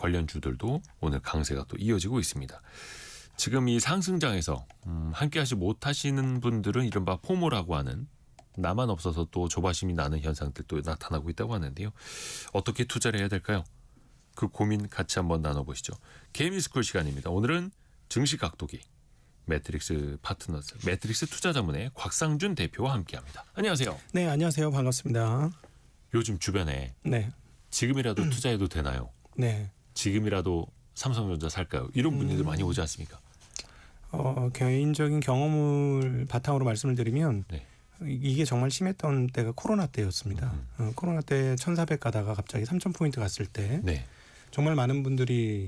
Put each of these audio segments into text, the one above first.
관련주들도 오늘 강세가 또 이어지고 있습니다. 지금 이 상승장에서 함께하지 못하시는 분들은 이른바 포모라고 하는 나만 없어서 또 조바심이 나는 현상들도 나타나고 있다고 하는데요. 어떻게 투자를 해야 될까요? 그 고민 같이 한번 나눠보시죠. 개미스쿨 시간입니다. 오늘은 증시 각도기 매트릭스 파트너스 매트릭스 투자자문의 곽상준 대표와 함께합니다. 안녕하세요. 네, 안녕하세요. 반갑습니다. 요즘 주변에 네, 지금이라도 투자해도 되나요? 네. 지금이라도 삼성전자 살까요? 이런 분들이 많이 오지 않습니까? 개인적인 경험을 바탕으로 말씀을 드리면 네. 이게 정말 심했던 때가 코로나 때였습니다. 코로나 때 1,400 가다가 갑자기 3,000포인트 갔을 때 네. 정말 많은 분들이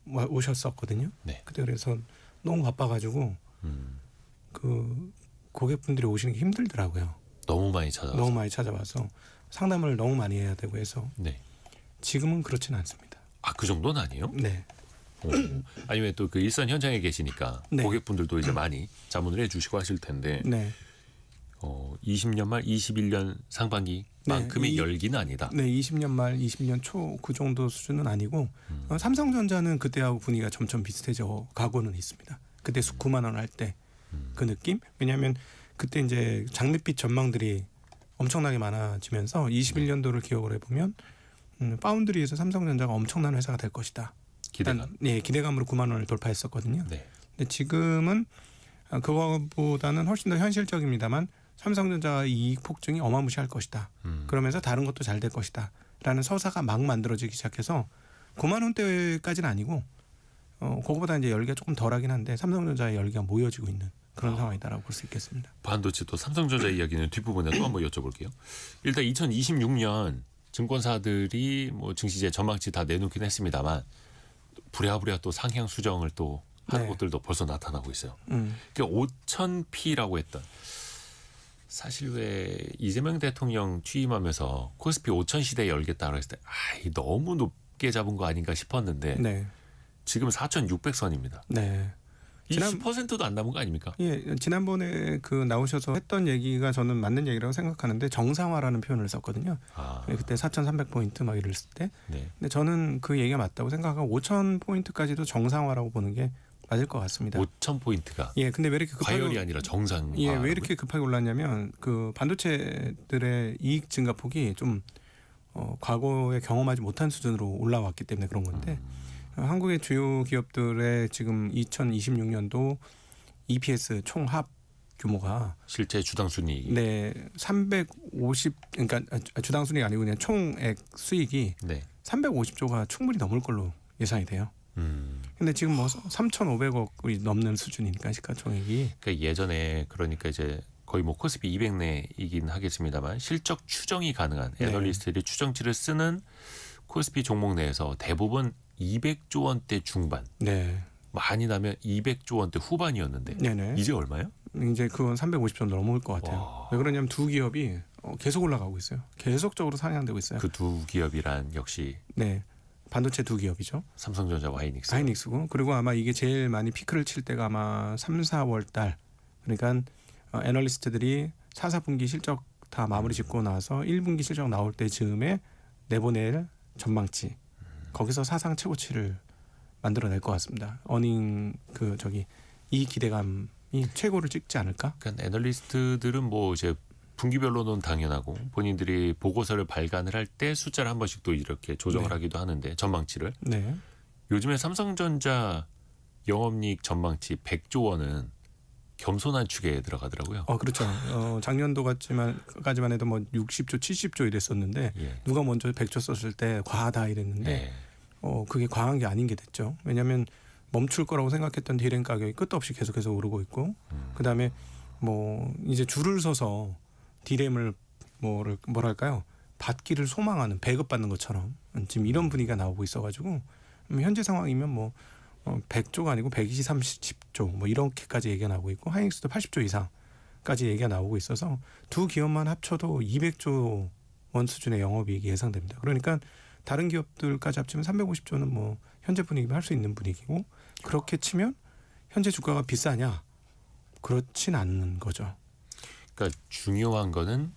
오셨었거든요. 네. 그때 그래서 너무 바빠가지고 그 고객분들이 오시는 게 힘들더라고요. 너무 많이 찾아와서. 너무 많이 찾아와서 상담을 너무 많이 해야 되고 해서 네. 지금은 그렇지는 않습니다. 아, 그 정도는 아니에요? 네. 아니면 또 그 일선 현장에 계시니까 네. 고객분들도 이제 많이 자문을 해주시고 하실 텐데 네. 20년 말 21년 상반기만큼의 네, 열기는 아니다. 네, 20년 말, 20년 초 그 정도 수준은 아니고 삼성전자는 그때하고 분위기가 점점 비슷해져 가고는 있습니다. 그때 9만 원 할 때 그 느낌? 왜냐하면 그때 이제 장밋빛 전망들이 엄청나게 많아지면서 21년도를 기억을 해보면 파운드리에서 삼성전자가 엄청난 회사가 될 것이다. 기대감. 네, 기대감으로 9만 원을 돌파했었거든요. 네. 근데 지금은 그거보다는 훨씬 더 현실적입니다만 삼성전자 이익 폭증이 어마무시할 것이다. 그러면서 다른 것도 잘 될 것이다. 라는 서사가 막 만들어지기 시작해서 9만 원대까지는 아니고 그거보다 이제 열기가 조금 덜하긴 한데 삼성전자의 열기가 모여지고 있는 그런 상황이다라고 볼 수 있겠습니다. 반도체 또 삼성전자 이야기는 뒷부분에 또 한번 여쭤볼게요. 일단 2026년 증권사들이 뭐 증시제 전망치 다 내놓긴 했습니다만 부랴부랴 또 상향 수정을 또 하는 네. 곳들도 벌써 나타나고 있어요. 그러니까 5,000P라고 했던 사실 왜 이재명 대통령 취임하면서 코스피 5,000 시대에 열겠다고 했을 때 너무 높게 잡은 거 아닌가 싶었는데 네. 지금 4,600선입니다. 네. 이 10%도 안 남은 거 아닙니까? 예, 지난번에 그 나오셔서 했던 얘기가 저는 맞는 얘기라고 생각하는데 정상화라는 표현을 썼거든요. 예, 그때 4,300포인트 막 이랬을 때. 네. 근데 저는 그 얘기가 맞다고 생각하고 5,000포인트까지도 정상화라고 보는 게 맞을 것 같습니다. 5,000포인트가 예, 근데 왜 이렇게 급하게 과열이 아니라 정상화. 예, 왜 이렇게 급하게 올랐냐면 그 반도체들의 이익 증가폭이 좀 과거에 경험하지 못한 수준으로 올라왔기 때문에 그런 건데 한국의 주요 기업들의 지금 2026년도 EPS 총합 규모가 실제 주당 순이익이 네 350 그러니까 주당 순이익이 아니고 그냥 총액 수익이 네. 350조가 충분히 넘을 걸로 예상이 돼요. 근데 지금 뭐 3,500억이 넘는 수준이니까 시가총액이. 그러니까 예전에 그러니까 이제 거의 뭐 코스피 200내이긴 하겠습니다만 실적 추정이 가능한 애널리스트들이 추정치를 쓰는 코스피 종목 내에서 대부분 200조 원대 중반. 네. 많이 나면 200조 원대 후반이었는데 네네. 이제 얼마요? 이제 그건 350조 넘을 것 같아요. 와. 왜 그러냐면 두 기업이 계속 올라가고 있어요. 계속적으로 상향되고 있어요. 그 두 기업이란 역시 네. 반도체 두 기업이죠. 삼성전자 와이닉스. 하이닉스고 그리고 아마 이게 제일 많이 피크를 칠 때가 아마 3, 4월 달. 그러니까 애널리스트들이 4, 4분기 실적 다 마무리 짓고 나서 1분기 실적 나올 때 즈음에 내보낼 전망치. 거기서 사상 최고치를 만들어낼 것 같습니다. 어닝 이 기대감이 최고를 찍지 않을까? 그러니까 애널리스트들은 뭐 이제 분기별로는 당연하고 본인들이 보고서를 발간을 할 때 숫자를 한 번씩 또 이렇게 조정을 네. 하기도 하는데 전망치를 네. 요즘에 삼성전자 영업이익 전망치 100조 원은 겸손한 축에 들어가더라고요. 그렇죠. 작년도까지만 해도 뭐 60조, 70조 이랬었는데 예. 누가 먼저 100조 썼을 때 과하다 이랬는데 네. 그게 과한 게 아닌 게 됐죠. 왜냐하면 멈출 거라고 생각했던 디램 가격이 끝도 없이 계속해서 오르고 있고 그다음에 뭐 이제 줄을 서서 디램을 뭐랄까요? 받기를 소망하는 배급받는 것처럼 지금 이런 분위기가 나오고 있어가지고 현재 상황이면 뭐 100조가 아니고 120, 30조 뭐 이렇게까지 얘기가 나오고 있고 하이닉스도 80조 이상까지 얘기가 나오고 있어서 두 기업만 합쳐도 200조 원 수준의 영업이익이 예상됩니다. 그러니까 다른 기업들까지 합치면 350조는 뭐 현재 분위기면 할 수 있는 분위기고 그렇게 치면 현재 주가가 비싸냐? 그렇진 않는 거죠. 그러니까 중요한 거는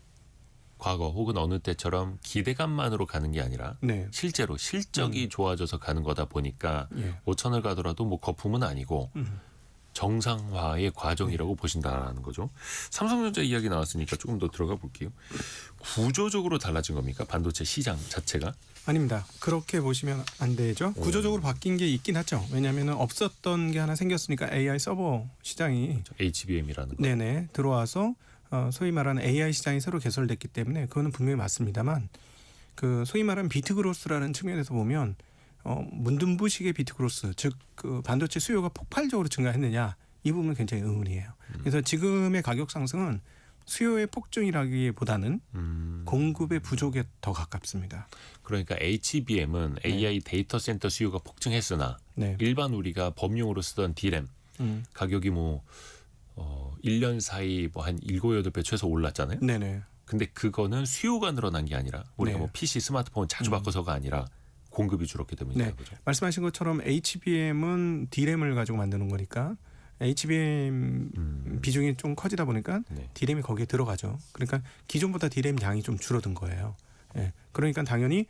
과거 혹은 어느 때처럼 기대감만으로 가는 게 아니라 네. 실제로 실적이 좋아져서 가는 거다 보니까 예. 5천을 가더라도 뭐 거품은 아니고 음. 정상화의 과정이라고 보신다는 거죠. 삼성전자 이야기 나왔으니까 조금 더 들어가 볼게요. 구조적으로 달라진 겁니까? 반도체 시장 자체가? 아닙니다. 그렇게 보시면 안 되죠. 구조적으로 바뀐 게 있긴 하죠. 왜냐하면 없었던 게 하나 생겼으니까 AI 서버 시장이 HBM이라는 거. 네네 들어와서 소위 말하는 AI 시장이 새로 개설됐기 때문에 그거는 분명히 맞습니다만 그 소위 말하는 비트 그로스라는 측면에서 보면 문둥부식의 비트 그로스 즉 그 반도체 수요가 폭발적으로 증가했느냐 이 부분은 굉장히 의문이에요. 그래서 지금의 가격 상승은 수요의 폭증이라기보다는 공급의 부족에 더 가깝습니다. 그러니까 HBM은 AI 데이터 센터 수요가 폭증했으나 네. 일반 우리가 범용으로 쓰던 D램 가격이 뭐 1년 사이 뭐 한 7, 8배 최소 올랐잖아요. 네네. 근데 그거는 수요가 늘어난 게 아니라 우리가 네. 뭐 PC, 스마트폰 자주 바꿔서가 아니라 공급이 줄었기 때문이다. 네. 그죠? 말씀하신 것처럼 HBM은 D램을 가지고 만드는 거니까 HBM 비중이 좀 커지다 보니까 네. D램이 거기에 들어가죠. 그러니까 기존보다 D램 양이 좀 줄어든 거예요. 예. 그러니까 당연히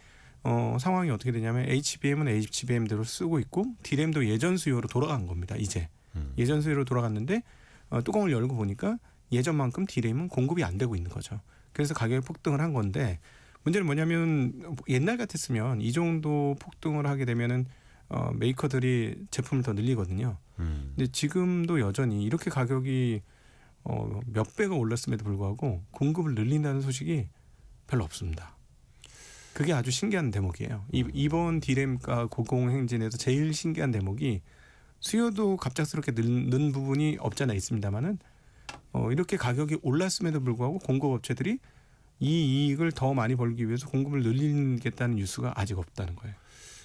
상황이 어떻게 되냐면 HBM은 HBM대로 쓰고 있고 D램도 예전 수요로 돌아간 겁니다. 이제 예전 수요로 돌아갔는데 뚜껑을 열고 보니까 예전만큼 D램은 공급이 안 되고 있는 거죠. 그래서 가격이 폭등을 한 건데 문제는 뭐냐면 옛날 같았으면 이 정도 폭등을 하게 되면은 메이커들이 제품을 더 늘리거든요. 근데 지금도 여전히 이렇게 가격이 몇 배가 올랐음에도 불구하고 공급을 늘린다는 소식이 별로 없습니다. 그게 아주 신기한 대목이에요. 이번 D램가 고공행진에서 제일 신기한 대목이 수요도 갑작스럽게 는 부분이 없잖아 있습니다만은 이렇게 가격이 올랐음에도 불구하고 공급업체들이 이 이익을 더 많이 벌기 위해서 공급을 늘리겠다는 뉴스가 아직 없다는 거예요.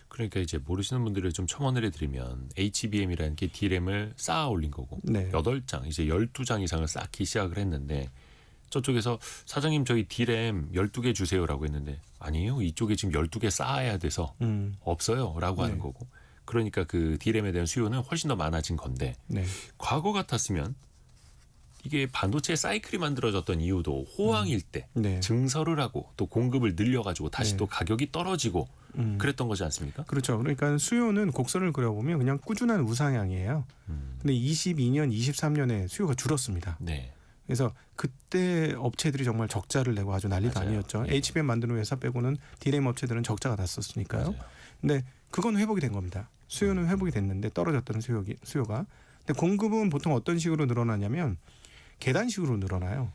그러니까 이제 모르시는 분들을 좀 첨언을 해드리면 HBM이라는 게 D램을 쌓아 올린 거고 네. 8장 이제 12장 이상을 쌓기 시작을 했는데 저쪽에서 사장님 저희 D램 12개 주세요라고 했는데 아니에요. 이쪽에 지금 12개 쌓아야 돼서 없어요 라고 하는 네. 거고 그러니까 그 D램에 대한 수요는 훨씬 더 많아진 건데 네. 과거 같았으면 이게 반도체 사이클이 만들어졌던 이유도 호황일 때 네. 증설을 하고 또 공급을 늘려가지고 다시 네. 또 가격이 떨어지고 그랬던 거지 않습니까? 그렇죠. 그러니까 수요는 곡선을 그려보면 그냥 꾸준한 우상향이에요. 근데 22년, 23년에 수요가 줄었습니다. 네. 그래서 그때 업체들이 정말 적자를 내고 아주 난리도 맞아요. 아니었죠. 예. HBM 만드는 회사 빼고는 D램 업체들은 적자가 났었으니까요. 맞아요. 근데 그건 회복이 된 겁니다. 수요는 회복이 됐는데 떨어졌던 수요가. 근데 공급은 보통 어떤 식으로 늘어나냐면 계단식으로 늘어나요.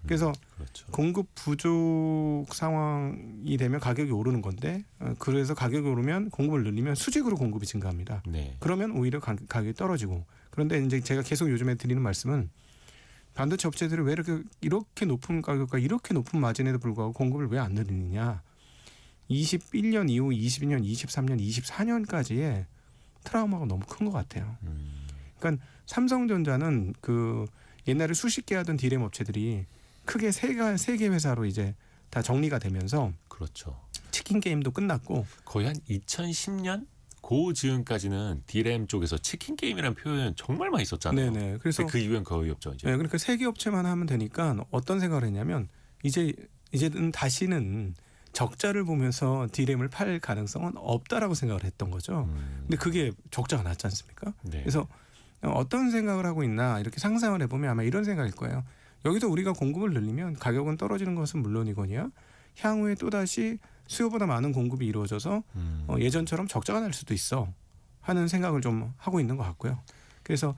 그래서 그렇죠. 공급 부족 상황이 되면 가격이 오르는 건데 그래서 가격이 오르면 공급을 늘리면 수직으로 공급이 증가합니다. 네. 그러면 오히려 가격이 떨어지고 그런데 이제 제가 계속 요즘에 드리는 말씀은 반도체 업체들이 왜 이렇게 높은 가격과 이렇게 높은 마진에도 불구하고 공급을 왜 안 늘리느냐. 21년 이후 22년, 23년, 24년까지의 트라우마가 너무 큰 것 같아요. 그러니까 삼성전자는 그 옛날에 수십 개 하던 D램 업체들이 크게 세 개 회사로 이제 다 정리가 되면서 그렇죠. 치킨 게임도 끝났고 거의 한 2010년 고 즈음까지는 D램 쪽에서 치킨 게임이라는 표현 정말 많이 썼잖아요. 네네. 그래서 근데 그 이후엔 거의 없죠 이제. 네, 그러니까 세 개 업체만 하면 되니까 어떤 생각을 했냐면 이제는 다시는 적자를 보면서 D램을 팔 가능성은 없다라고 생각을 했던 거죠. 근데 그게 적자가 났지 않습니까? 네. 그래서 어떤 생각을 하고 있나 이렇게 상상을 해보면 아마 이런 생각일 거예요. 여기서 우리가 공급을 늘리면 가격은 떨어지는 것은 물론이거니와 향후에 또다시 수요보다 많은 공급이 이루어져서 예전처럼 적자가 날 수도 있어 하는 생각을 좀 하고 있는 것 같고요. 그래서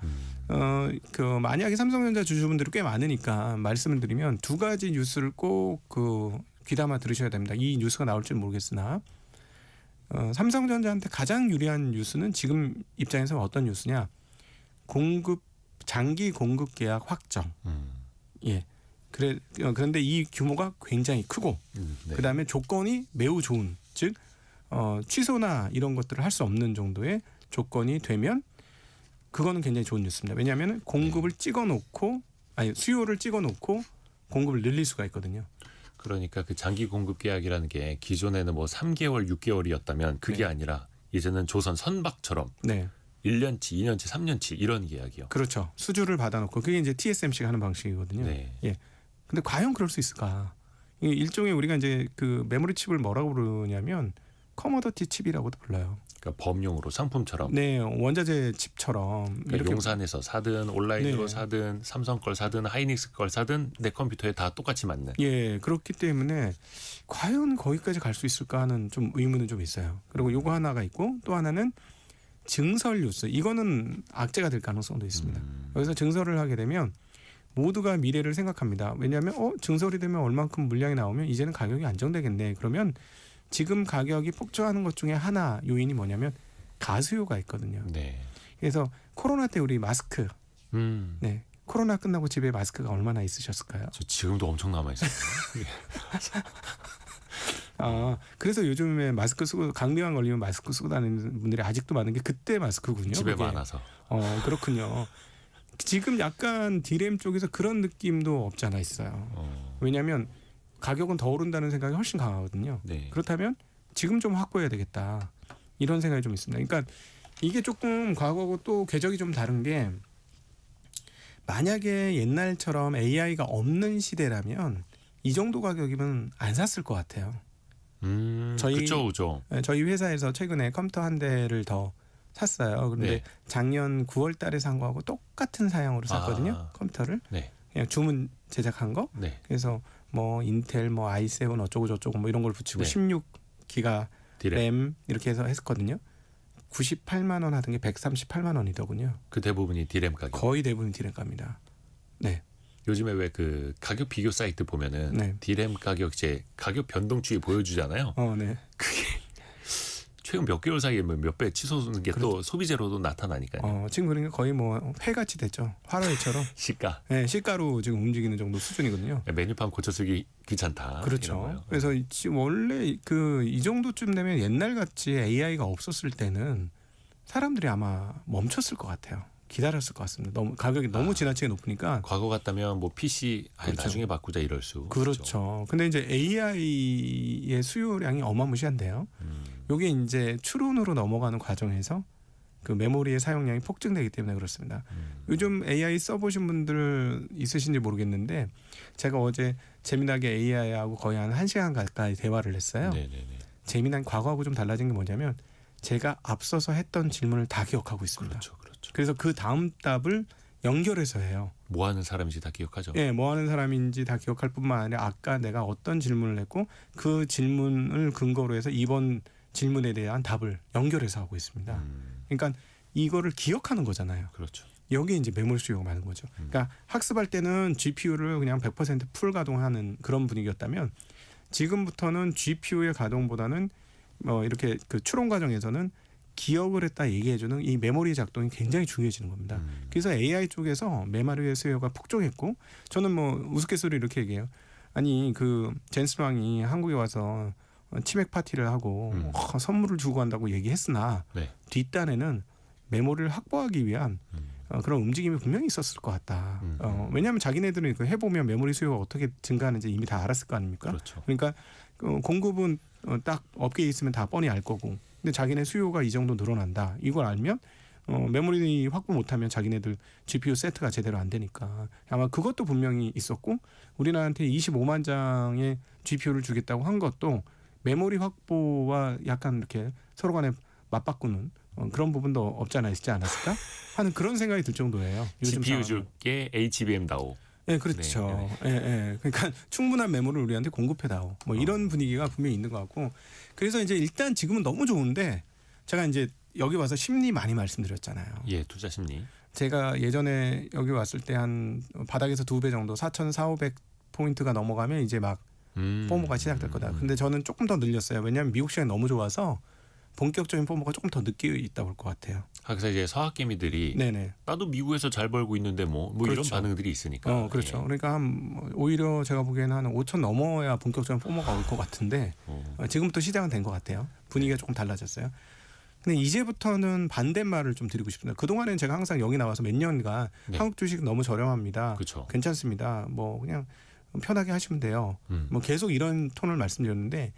그 만약에 삼성전자 주주분들이 꽤 많으니까 말씀을 드리면 두 가지 뉴스를 꼭 그 귀담아 들으셔야 됩니다. 이 뉴스가 나올지는 모르겠으나 삼성전자한테 가장 유리한 뉴스는 지금 입장에서 어떤 뉴스냐? 장기 공급 계약 확정. 예. 그런데 이 규모가 굉장히 크고 네. 그다음에 조건이 매우 좋은 즉 취소나 이런 것들을 할 수 없는 정도의 조건이 되면 그거는 굉장히 좋은 뉴스입니다. 왜냐하면 공급을 찍어놓고 수요를 찍어놓고 공급을 늘릴 수가 있거든요. 그러니까 그 장기 공급 계약이라는 게 기존에는 뭐 3개월, 6개월이었다면 그게 네. 아니라 이제는 조선 선박처럼 네, 1년치, 2년치, 3년치 이런 계약이요. 그렇죠. 수주를 받아놓고 그게 이제 TSMC가 하는 방식이거든요. 네. 예. 근데 과연 그럴 수 있을까? 이 일종의 우리가 이제 그 메모리 칩을 뭐라고 부르냐면 커머더티 칩이라고도 불러요. 그러니까 범용으로 상품처럼. 네, 원자재 칩처럼 그러니까 이렇게 용산에서 사든 온라인으로 네. 사든 삼성 걸 사든 하이닉스 걸 사든 내 컴퓨터에 다 똑같이 맞는. 예, 그렇기 때문에 과연 거기까지 갈 수 있을까 하는 좀 의문은 좀 있어요. 그리고 요거 하나가 있고 또 하나는 증설 뉴스. 이거는 악재가 될 가능성도 있습니다. 여기서 증설을 하게 되면 모두가 미래를 생각합니다. 왜냐하면 증설이 되면 얼만큼 물량이 나오면 이제는 가격이 안정되겠네. 그러면 지금 가격이 폭주하는 것 중에 하나 요인이 뭐냐면 가수요가 있거든요. 네. 그래서 코로나 때 우리 마스크, 음. 네, 코로나 끝나고 집에 마스크가 얼마나 있으셨을까요? 저 지금도 엄청 남아 있어요. 그래서 요즘에 마스크 쓰고 감기만 걸리면 마스크 쓰고 다니는 분들이 아직도 많은 게 그때 마스크군요. 집에 그게. 많아서. 그렇군요. 지금 약간 디램 쪽에서 그런 느낌도 없지 않아 있어요. 왜냐하면 가격은 더 오른다는 생각이 훨씬 강하거든요. 네. 그렇다면 지금 좀 확보해야 되겠다. 이런 생각이 좀 있습니다. 그러니까 이게 조금 과거하고 또 궤적이 좀 다른 게 만약에 옛날처럼 AI가 없는 시대라면 이 정도 가격이면 안 샀을 것 같아요. 그죠. 저희 회사에서 최근에 컴퓨터 한 대를 더 샀어요. 그런데 네. 작년 9월 달에 산 거하고 똑같은 사양으로 샀거든요. 컴퓨터를. 네. 그냥 주문 제작한 거. 네. 그래서 뭐 인텔 뭐 i7 어쩌고 저쩌고 뭐 이런 걸 붙이고 네. 16기가 디램. 램 이렇게 해서 했거든요. 98만 원 하던 게 138만 원이더군요. 그 대부분이 디램 가격. 거의 대부분 디램가입니다. 네. 요즘에 왜 그 가격 비교 사이트 보면은 네. 디램 가격 이제 가격 변동추이 보여주잖아요. 네. 최근 몇 개월 사이에 뭐 몇 배 치솟는 게 또 소비재로도 나타나니까요. 지금 그러니까 거의 뭐 회같이 됐죠. 화로회처럼. 시가. 네, 시가로 지금 움직이는 정도 수준이거든요. 메뉴판 고쳐쓰기 귀찮다. 이런 그렇죠. 거예요. 그래서 지금 원래 그 이 정도쯤 되면 옛날 같이 AI가 없었을 때는 사람들이 아마 멈췄을 것 같아요. 기다렸을 것 같습니다. 너무 가격이 너무 지나치게 높으니까. 과거 같다면 뭐 PC 그렇죠. 나중에 바꾸자 이럴 수. 그렇죠. 근데 이제 AI의 수요량이 어마무시한데요. 요게 이제 추론으로 넘어가는 과정에서 그 메모리의 사용량이 폭증되기 때문에 그렇습니다. 요즘 AI 써보신 분들 있으신지 모르겠는데 제가 어제 재미나게 AI하고 거의 한 1시간 가까이 대화를 했어요. 네네네. 재미난 과거하고 좀 달라진 게 뭐냐면 제가 앞서서 했던 질문을 다 기억하고 있습니다. 그렇죠. 그래서 그 다음 답을 연결해서 해요. 뭐 하는 사람인지 다 기억하죠. 예, 뭐 하는 사람인지 다 기억할 뿐만 아니라 아까 내가 어떤 질문을 했고 그 질문을 근거로 해서 이번 질문에 대한 답을 연결해서 하고 있습니다. 그러니까 이거를 기억하는 거잖아요. 그렇죠. 여기에 이제 메모리 수요가 많은 거죠. 그러니까 학습할 때는 GPU를 그냥 100%풀 가동하는 그런 분위기였다면 지금부터는 GPU의 가동보다는 이렇게 그 추론 과정에서는 기억을 했다 얘기해주는 이 메모리 작동이 굉장히 중요해지는 겁니다. 그래서 AI 쪽에서 메모리의 수요가 폭증했고 저는 뭐 우스갯소리 이렇게 얘기해요. 아니 그 젠스 왕이 한국에 와서 치맥 파티를 하고 선물을 주고 간다고 얘기했으나 네. 뒷단에는 메모리를 확보하기 위한 그런 움직임이 분명히 있었을 것 같다. 왜냐하면 자기네들은 그 해보면 메모리 수요가 어떻게 증가하는지 이미 다 알았을 거 아닙니까? 그렇죠. 그러니까 공급은 딱 업계에 있으면 다 뻔히 알 거고 근데 자기네 수요가 이 정도 늘어난다. 이걸 알면 메모리 확보 못하면 자기네들 GPU 세트가 제대로 안 되니까 아마 그것도 분명히 있었고 우리나라한테 25만 장의 GPU를 주겠다고 한 것도 메모리 확보와 약간 이렇게 서로 간에 맞바꾸는 그런 부분도 없지 않아 있지 않았을까 하는 그런 생각이 들 정도예요. GPU 줄게 HBM 다오. 네, 그렇죠. 그러니까 충분한 메모리를 우리한테 공급해다오. 뭐 이런 분위기가 분명히 있는 것 같고 그래서 이제 일단 지금은 너무 좋은데 제가 이제 여기 와서 심리 많이 말씀드렸잖아요. 예, 투자 심리. 제가 예전에 여기 왔을 때 한 바닥에서 2배 정도 4,400, 500포인트가 넘어가면 이제 막 포모가 시작될 거다. 근데 저는 조금 더 늘렸어요. 왜냐하면 미국 시장이 너무 좋아서 본격적인 포모가 조금 더 늦게 있다 볼 것 같아요. 그래서 이제 서학개미들이 네네. 나도 미국에서 잘 벌고 있는데 뭐 그렇죠. 이런 반응들이 있으니까. 그렇죠. 그러니까 오히려 제가 보기에는 한 5천 넘어야 본격적인 포모가 올 것 같은데 지금부터 시작은 된 것 같아요. 분위기가 조금 달라졌어요. 근데 이제부터는 반대말을 좀 드리고 싶습니다. 그동안에는 제가 항상 여기 나와서 몇 년간 네. 한국 주식 너무 저렴합니다. 그렇죠. 괜찮습니다. 뭐 그냥 편하게 하시면 돼요. 뭐 계속 이런 톤을 말씀드렸는데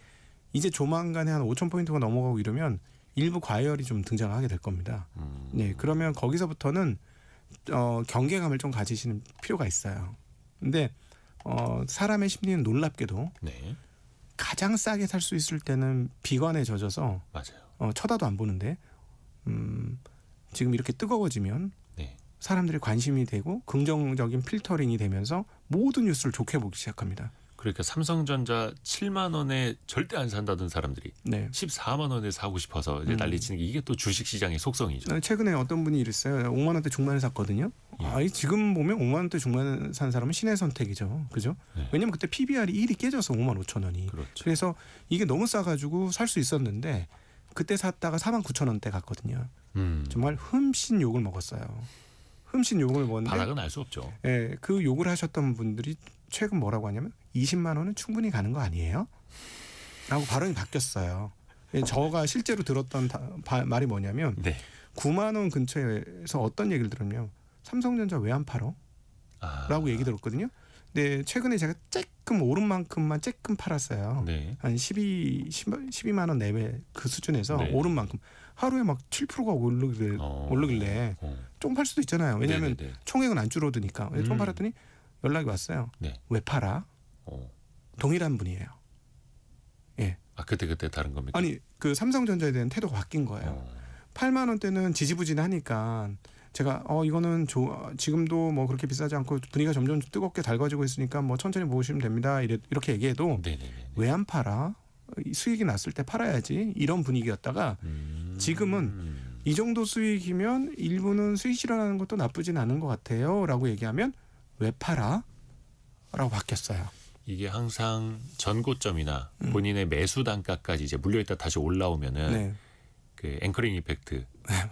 이제 조만간에 한 5,000포인트가 넘어가고 이러면 일부 과열이 좀 등장하게 될 겁니다. 네, 그러면 거기서부터는 경계감을 좀 가지시는 필요가 있어요. 근데 사람의 심리는 놀랍게도 네. 가장 싸게 살 수 있을 때는 비관에 젖어서 맞아요. 쳐다도 안 보는데 지금 이렇게 뜨거워지면 네. 사람들이 관심이 되고 긍정적인 필터링이 되면서 모든 뉴스를 좋게 보기 시작합니다. 그러니까 삼성전자 7만 원에 절대 안 산다던 사람들이 네. 14만 원에 사고 싶어서 이제 난리치는 게 이게 또 주식 시장의 속성이죠. 최근에 어떤 분이 이랬어요. 5만 원대 중반에 샀거든요. 예. 지금 보면 5만 원대 중반에 산 사람은 신의 선택이죠. 그죠? 네. 왜냐면 그때 PBR이 1이 깨져서 5만 5천 원이. 그렇죠. 그래서 이게 너무 싸가지고 살 수 있었는데 그때 샀다가 4만 9천 원대 갔거든요. 정말 흠씬 욕을 먹었어요. 흠씬 욕을 먹었는데 바닥은 알 수 없죠. 예, 그 욕을 하셨던 분들이 최근 뭐라고 하냐면 20만 원은 충분히 가는 거 아니에요? 라고 발언이 바뀌었어요. 예, 저가 실제로 들었던 말이 뭐냐면 네. 9만 원 근처에서 어떤 얘기를 들었냐면 삼성전자 왜 안 팔어? 라고 얘기 들었거든요. 근데 최근에 제가 조금 오른 만큼만 조금 팔았어요. 네. 한 12만 원 내외 그 수준에서 네. 오른 만큼 하루에 막 7%가 오르길래 조금 팔 수도 있잖아요. 왜냐하면 네네네. 총액은 안 줄어드니까. 좀 팔았더니 연락이 왔어요. 네. 왜 팔아? 동일한 분이에요. 예. 그때 다른 겁니까? 아니 그 삼성전자에 대한 태도가 바뀐 거예요. 8만 원대는 지지부진하니까 제가 이거는 지금도 뭐 그렇게 비싸지 않고 분위기가 점점 뜨겁게 달궈지고 있으니까 뭐 천천히 모으시면 됩니다. 이렇게 얘기해도 네네네. 왜 안 팔아? 수익이 났을 때 팔아야지 이런 분위기였다가 지금은 이 정도 수익이면 일부는 수익 실현하는 것도 나쁘진 않은 것 같아요라고 얘기하면 왜 팔아? 라고 바뀌었어요. 이게 항상 전고점이나 본인의 매수 단가까지 이제 물려있다 다시 올라오면은 네. 그 앵커링 이펙트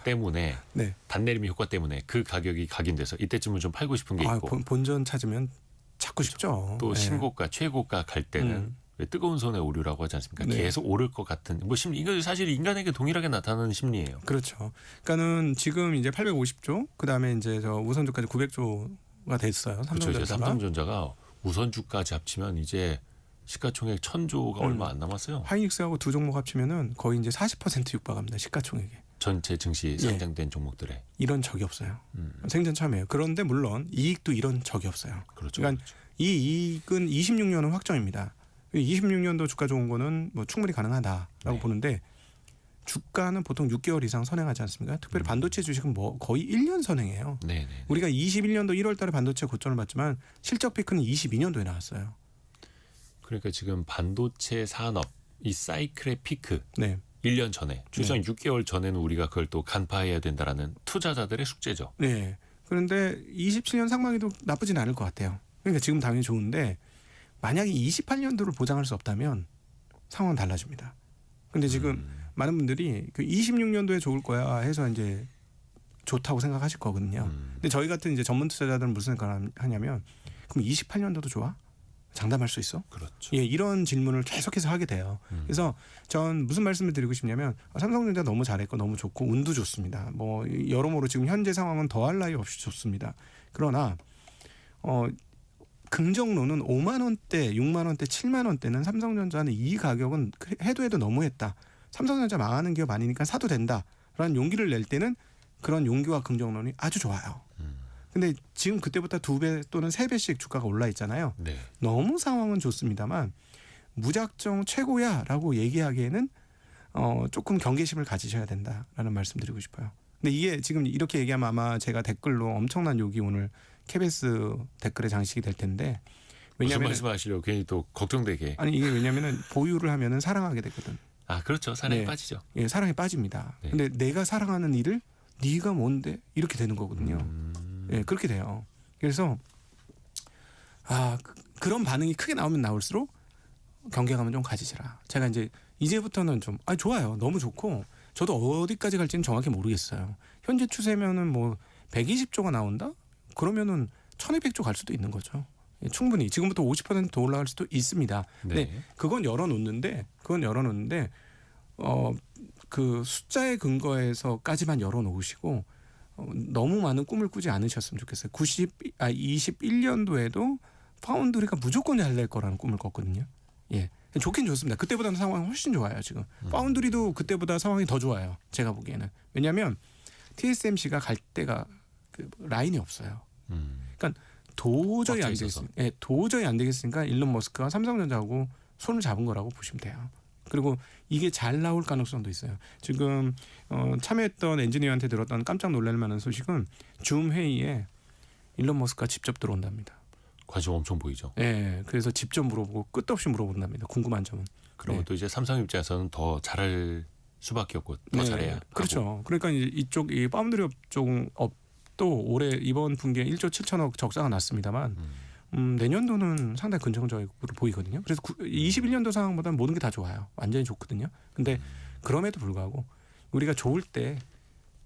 때문에 네. 단내림이 효과 때문에 그 가격이 각인돼서 이때쯤은 좀 팔고 싶은 게 있고 본전 찾으면 찾고 싶죠. 또 네. 신고가 최고가 갈 때는 왜 뜨거운 손에 오류라고 하지 않습니까? 네. 계속 오를 것 같은 뭐 심리 이거 사실 인간에게 동일하게 나타나는 심리예요. 그렇죠. 그러니까는 지금 이제 850조 그다음에 이제 저 우선주까지 900조가 됐어요. 그렇죠. 이제 삼성전자가. 삼성전자가 우선주까지 합치면 이제 시가총액 1,000조가 얼마 안 남았어요. 하이닉스하고 두 종목 합치면은 거의 이제 40% 육박합니다. 시가총액에. 전체 증시 상장된 종목들에. 이런 적이 없어요. 생전 처음이에요. 그런데 물론 이익도 이런 적이 없어요. 그렇죠. 그러니까 이 이익은 26년은 확정입니다. 26년도 주가 좋은 거는 뭐 충분히 가능하다라고 보는데 주가는 보통 6개월 이상 선행하지 않습니까? 특별히 반도체 주식은 뭐 거의 1년 선행해요. 네네. 우리가 21년도 1월 달에 반도체 고점을 봤지만 실적 피크는 22년도에 나왔어요. 그러니까 지금 반도체 산업 이 사이클의 피크 네. 1년 전에 최소한 6개월 전에는 우리가 그걸 또 간파해야 된다라는 투자자들의 숙제죠. 네. 그런데 27년 상반기도 나쁘진 않을 것 같아요. 그러니까 지금 당연히 좋은데 만약에 28년도를 보장할 수 없다면 상황은 달라집니다. 근데 지금 많은 분들이 그 26년도에 좋을 거야 해서 이제 좋다고 생각하실 거거든요. 근데 저희 같은 이제 전문 투자자들은 무슨 생각을 하냐면 그럼 28년도도 좋아? 장담할 수 있어? 그렇죠. 예, 이런 질문을 계속해서 하게 돼요. 그래서 전 무슨 말씀을 드리고 싶냐면 삼성전자 너무 잘했고 너무 좋고 운도 좋습니다. 뭐 여러모로 지금 현재 상황은 더할 나위 없이 좋습니다. 그러나 긍정론은 5만 원대, 6만 원대, 7만 원대는 삼성전자는 이 가격은 해도 너무했다. 삼성전자 망하는 기업 아니니까 사도 된다라는 용기를 낼 때는 그런 용기와 긍정론이 아주 좋아요. 근데 지금 그때부터 2배 또는 3배씩 주가가 올라 있잖아요. 네. 너무 상황은 좋습니다만 무작정 최고야라고 얘기하기에는 조금 경계심을 가지셔야 된다라는 말씀드리고 싶어요. 근데 이게 지금 이렇게 얘기하면 아마 제가 댓글로 엄청난 욕이 오늘 KBS 댓글에 장식이 될 텐데 무슨 왜냐하면 말씀하시려고 괜히 또 걱정되게. 아니 이게 왜냐하면은 보유를 하면은 사랑하게 되거든. 그렇죠. 사랑에 네. 빠지죠. 예, 사랑에 빠집니다. 네. 근데 내가 사랑하는 일을 네가 뭔데 이렇게 되는 거거든요. 예, 그렇게 돼요. 그래서 그런 반응이 크게 나오면 나올수록 경계감은 좀 가지시라. 제가 이제부터는 좀 좋아요. 너무 좋고 저도 어디까지 갈지는 정확히 모르겠어요. 현재 추세면은 뭐 120조가 나온다? 그러면은 1200조 갈 수도 있는 거죠. 예, 충분히 지금부터 50%더 올라갈 수도 있습니다. 근데 네. 그건 열어놓는데 그 숫자의 근거에서까지만 열어놓으시고 너무 많은 꿈을 꾸지 않으셨으면 좋겠어요. 21년도에도 파운드리가 무조건 잘 될 거라는 꿈을 꿨거든요. 예, 좋긴 좋습니다. 그때보다는 상황이 훨씬 좋아요. 지금 파운드리도 그때보다 상황이 더 좋아요. 제가 보기에는. 왜냐하면 TSMC가 갈 데가 그 라인이 없어요. 그러니까 도저히 꽉차 안 있어서. 되겠으니까, 예, 도저히 안 되겠으니까 일론 머스크가 삼성전자하고 손을 잡은 거라고 보시면 돼요. 그리고 이게 잘 나올 가능성도 있어요. 지금 참여했던 엔지니어한테 들었던 깜짝 놀랄 만한 소식은 줌 회의에 일론 머스크가 직접 들어온답니다. 관심 엄청 보이죠. 예, 그래서 직접 물어보고 끝도 없이 물어본답니다. 궁금한 점은. 그러면 네. 또 이제 삼성 입장에서는 더 잘할 수밖에 없고 더 잘해야 하고. 그렇죠. 그러니까 이제 이쪽 이 파운드리 업도 올해 이번 분기에 1조 7천억 적자가 났습니다만 내년도는 상당히 긍정적으로 보이거든요. 그래서 21년도 상황보다는 모든 게 다 좋아요. 완전히 좋거든요. 근데 그럼에도 불구하고 우리가 좋을 때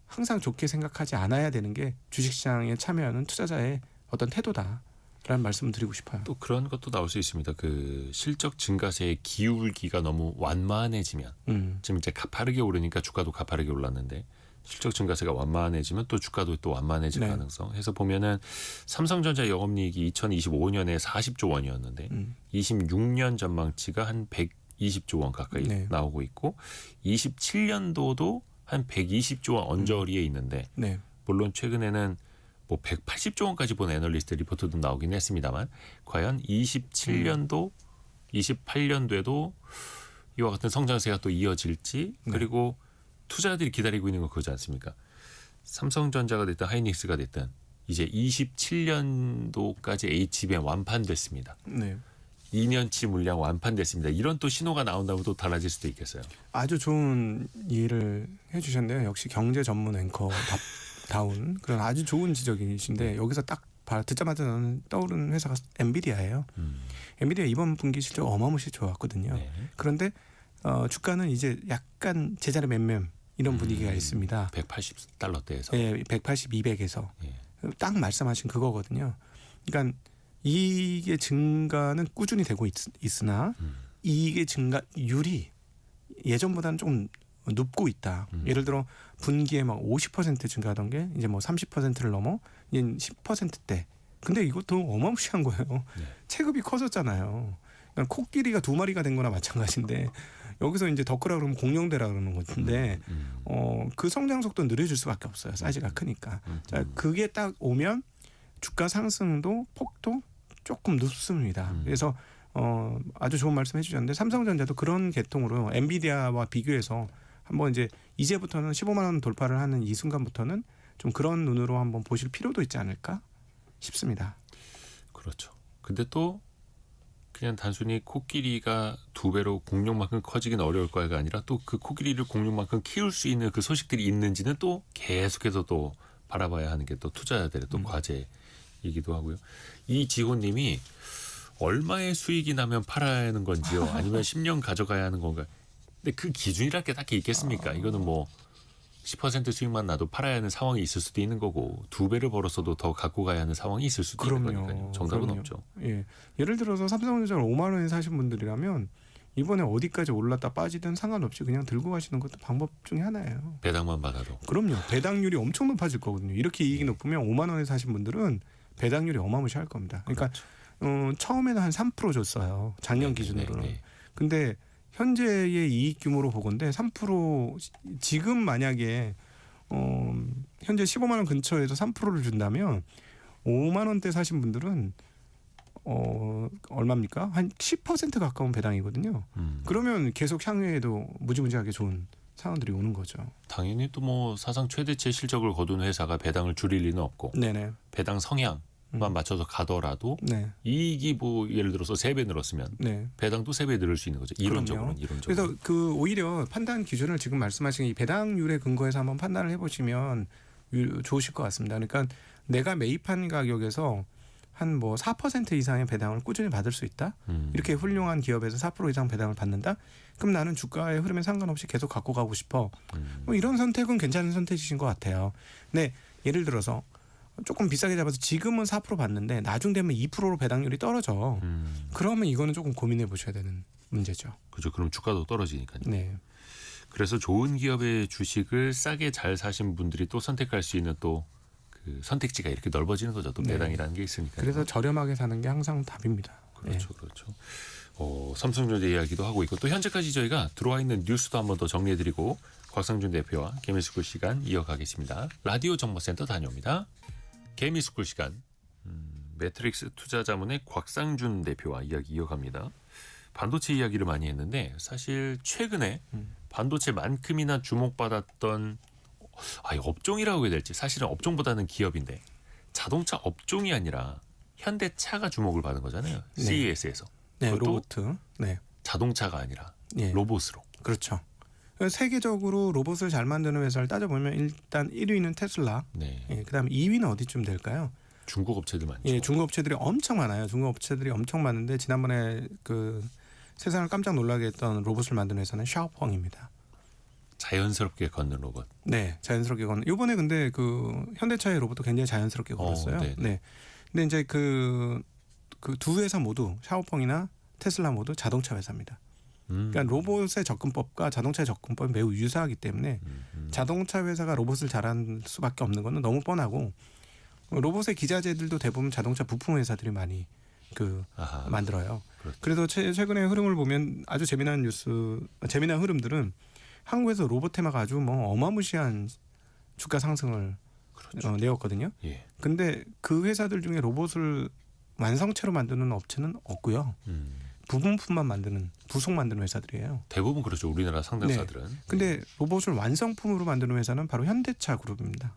항상 좋게 생각하지 않아야 되는 게 주식시장에 참여하는 투자자의 어떤 태도다라는 말씀을 드리고 싶어요. 또 그런 것도 나올 수 있습니다. 그 실적 증가세의 기울기가 너무 완만해지면 지금 이제 가파르게 오르니까 주가도 가파르게 올랐는데 실적 증가세가 완만해지면 또 주가도 또 완만해질 네. 가능성. 해서 보면은 삼성전자 영업이익이 2025년에 40조 원이었는데 26년 전망치가 한 120조 원 가까이 네. 나오고 있고 27년도도 한 120조 원 언저리에 있는데 네. 물론 최근에는 뭐 180조 원까지 본 애널리스트 리포트도 나오긴 했습니다만 과연 27년도, 28년도에도 이와 같은 성장세가 또 이어질지 네. 그리고 투자자들이 기다리고 있는 건 그거지 않습니까? 삼성전자가 됐든 하이닉스가 됐든 이제 27년도까지 HBM 완판됐습니다. 네. 2년치 2년치 물량 완판됐습니다. 이런 또 신호가 나온다면 또 달라질 수도 있겠어요. 아주 좋은 이해를 해주셨네요. 역시 경제 전문 앵커 다운 그런 아주 좋은 지적이신데 여기서 딱 듣자마자 저는 떠오르는 회사가 엔비디아예요. 엔비디아 이번 분기 실적 어마무시 좋았거든요. 네. 그런데 주가는 이제 약간 제자리 맴맴 이런 분위기가 있습니다. 180달러대에서. 네, 180, 200에서 예. 딱 말씀하신 그거거든요. 그러니까 이게 증가는 꾸준히 되고 있으나 이게 증가율이 예전보다는 조금 눕고 있다. 예를 들어 분기에 막 50% 증가하던 게 이제 뭐 30%를 넘어 이제 10%대. 근데 이것도 어마무시한 거예요. 네. 체급이 커졌잖아요. 그러니까 코끼리가 2마리가 된 거나 마찬가지인데 여기서 이제 더 크라 그러면 공룡대라 그러는 건데 그 성장 속도는 느려질 수밖에 없어요. 사이즈가 크니까. 자, 그게 딱 오면 주가 상승도 폭도 조금 눕습니다. 그래서 아주 좋은 말씀 해주셨는데 삼성전자도 그런 계통으로 엔비디아와 비교해서 한번 이제부터는 15만 원 돌파를 하는 이 순간부터는 좀 그런 눈으로 한번 보실 필요도 있지 않을까 싶습니다. 그렇죠. 근데 또 그냥 단순히 코끼리가 2배로 공룡만큼 커지긴 어려울 거야가 아니라 또 그 코끼리를 공룡만큼 키울 수 있는 그 소식들이 있는지는 또 계속해서 또 바라봐야 하는 게 또 투자자들의 또 과제이기도 하고요. 이지호님이 얼마의 수익이 나면 팔아야 하는 건지요? 아니면 10년 가져가야 하는 건가요? 근데 그 기준이랄 게 딱히 있겠습니까? 이거는 뭐 10% 수익만 나도 팔아야 하는 상황이 있을 수도 있는 거고 2배를 벌었어도 더 갖고 가야 하는 상황이 있을 수도 있는 거니까요. 정답은 그럼요. 없죠. 예, 예를 들어서 삼성전자를 5만 원에 사신 분들이라면 이번에 어디까지 올랐다 빠지든 상관없이 그냥 들고 가시는 것도 방법 중에 하나예요. 배당만 받아도. 그럼요. 배당률이 엄청 높아질 거거든요. 이렇게 이익이 높으면 5만 원에 사신 분들은 배당률이 어마무시할 겁니다. 그러니까 처음에는 한 3% 줬어요. 작년 기준으로는. 네. 근데 현재의 이익 규모로 보건데 3% 지금 만약에 현재 15만 원 근처에서 3%를 준다면 5만 원대 사신 분들은 얼마입니까? 한 10% 가까운 배당이거든요. 그러면 계속 향후에도 무지무지하게 좋은 상황들이 오는 거죠. 당연히 또 뭐 사상 최대치 실적을 거둔 회사가 배당을 줄일 리는 없고 네네. 배당 성향만 맞춰서 가더라도 네. 이익이 뭐 예를 들어서 3배 늘었으면 네. 배당도 3배 늘을 수 있는 거죠. 이론적으로는. 그래서 그 오히려 판단 기준을 지금 말씀하신 이 배당률에 근거해서 한번 판단을 해보시면 좋으실 것 같습니다. 그러니까 내가 매입한 가격에서 한 뭐 4% 이상의 배당을 꾸준히 받을 수 있다. 이렇게 훌륭한 기업에서 4% 이상 배당을 받는다. 그럼 나는 주가의 흐름에 상관없이 계속 갖고 가고 싶어. 뭐 이런 선택은 괜찮은 선택이신 것 같아요. 근데 예를 들어서 조금 비싸게 잡아서 지금은 4% 받는데 나중 되면 2%로 배당률이 떨어져. 그러면 이거는 조금 고민해 보셔야 되는 문제죠. 그죠. 그럼 주가도 떨어지니까요. 네. 그래서 좋은 기업의 주식을 싸게 잘 사신 분들이 또 선택할 수 있는 또 그 선택지가 이렇게 넓어지는 거죠. 또 네. 배당이라는 게 있으니까. 그래서 저렴하게 사는 게 항상 답입니다. 그렇죠, 그렇죠. 삼성전자 이야기도 하고 있고 또 현재까지 저희가 들어와 있는 뉴스도 한번 더 정리해드리고 곽상준 대표와 개미스쿨 시간 이어가겠습니다. 라디오 정보센터 다녀옵니다. 개미스쿨 시간 매트릭스 투자자문의 곽상준 대표와 이야기 이어갑니다. 반도체 이야기를 많이 했는데 사실 최근에 반도체만큼이나 주목받았던 업종이라고 해야 될지 사실은 업종보다는 기업인데 자동차 업종이 아니라 현대차가 주목을 받은 거잖아요. 네. CES에서. 네, 그것도 로봇. 네, 자동차가 아니라 예, 로봇으로. 그렇죠. 세계적으로 로봇을 잘 만드는 회사를 따져보면 일단 1위는 테슬라, 네. 예, 그다음에 2위는 어디쯤 될까요? 중국 업체들 많죠. 예, 중국 업체들이 엄청 많아요. 중국 업체들이 엄청 많은데 지난번에 그 세상을 깜짝 놀라게 했던 로봇을 만드는 회사는 샤오펑입니다. 자연스럽게 걷는 로봇. 네, 자연스럽게 걷는. 이번에 근데 그 현대차의 로봇도 굉장히 자연스럽게 걸었어요. 네네. 네. 근데 이제 그 두 회사 모두 샤오펑이나 테슬라 모두 자동차 회사입니다. 그러니까 로봇의 접근법과 자동차의 접근법이 매우 유사하기 때문에 자동차 회사가 로봇을 잘할 수밖에 없는 거는 너무 뻔하고 로봇의 기자재들도 대부분 자동차 부품 회사들이 많이 아하. 만들어요. 그렇죠. 그래서 최근에 흐름을 보면 아주 재미난 흐름들은 한국에서 로봇 테마가 아주 뭐 어마무시한 주가 상승을 그렇죠. 내었거든요. 예. 근데 그 회사들 중에 로봇을 완성체로 만드는 업체는 없고요. 부분품만 만드는 부속 만드는 회사들이에요. 대부분 그렇죠. 우리나라 상장사들은. 근데 로봇을 완성품으로 만드는 회사는 바로 현대차 그룹입니다.